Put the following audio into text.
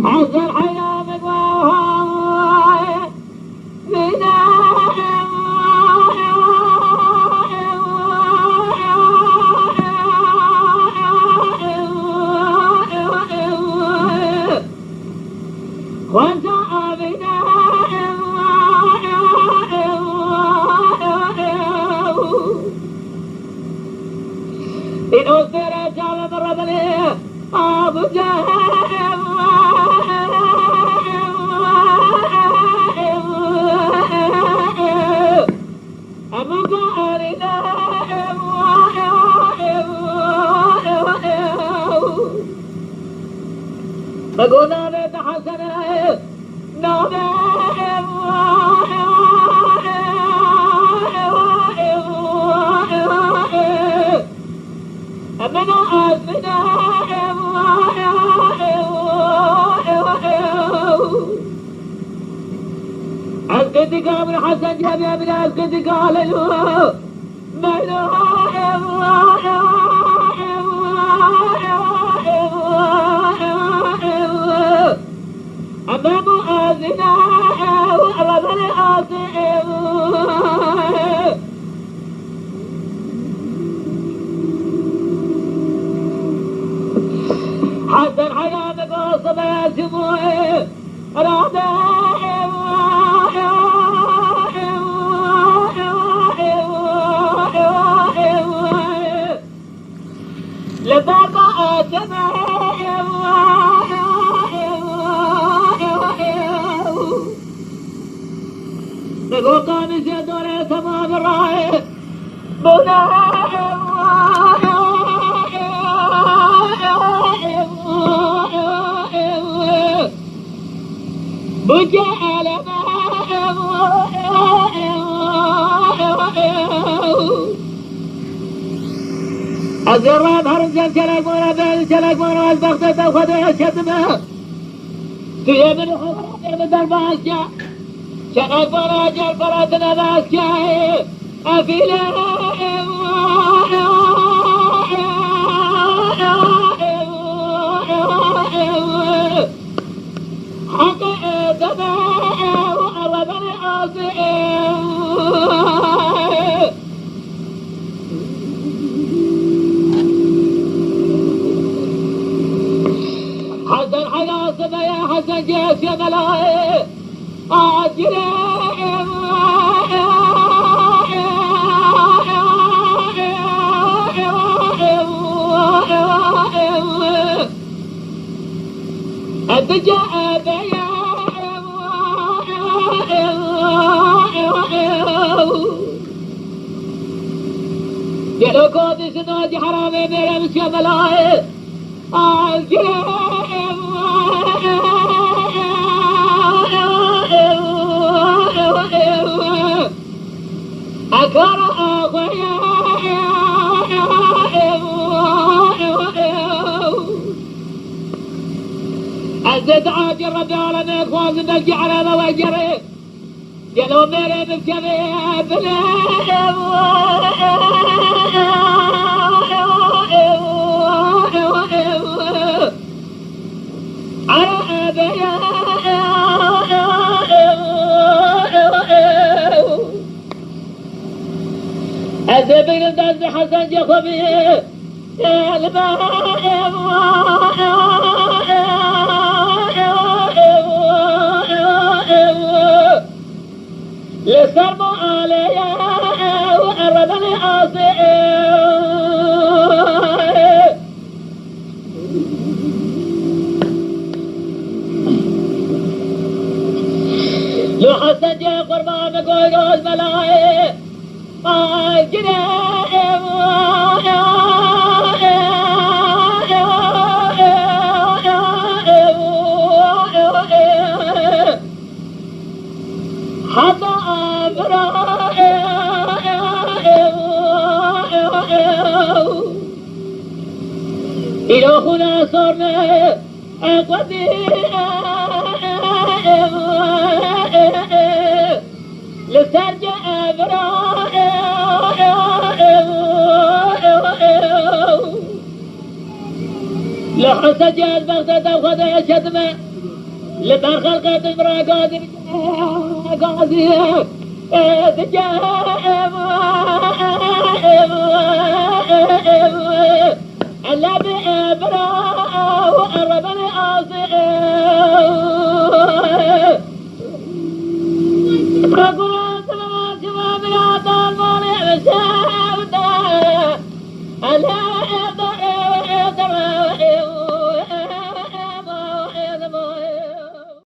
حصل حيامك وهاي وانت أبدا إن أسرت على مرضني أبو جهل أبو جهل بقول نابت حسن أبنا أبنا أسكتك أمر حسن جابي أبنا أسكتك على الهو مهلا أمام أذنا وأرض الأصيل حسن حيامك وصبا سموه راضي لبابا أدمه بقوقان سيدوري تمام الرأي بنا بجعل الزراب هرمزان شلق مرة بيل شلق مرة البغتة تأخذ الشتمة تيه من الخبرات بدل باسكا شلق مرة جل فراتنا باسكا أفيلا حقا دماء وأرضني أصيل حسن حياصنا يا حسن جيش يا ملاي عاجلين الدجاء بيا يلو كودي سنوجي حرامي ميرا مش يا ملاي أكار أخويا أزد عاجر ربي على إخوان نجي على مواجري يلو ميري بكبي بلا أزبين الناس حسن جخبي يا الماء لسرموا علي وأرضني أصيل لو حسن جاء قربان قول ملاي حتى إلهنا صرنا أقوى لسرجع أبراء لحسن جاء البغداد وخذ شتمه لبر خلقت برا قاضي قاضي تجاهب ألا بإبرا وقربني أصيب أقول سلامات شباب يا طال مالي بساوده ألا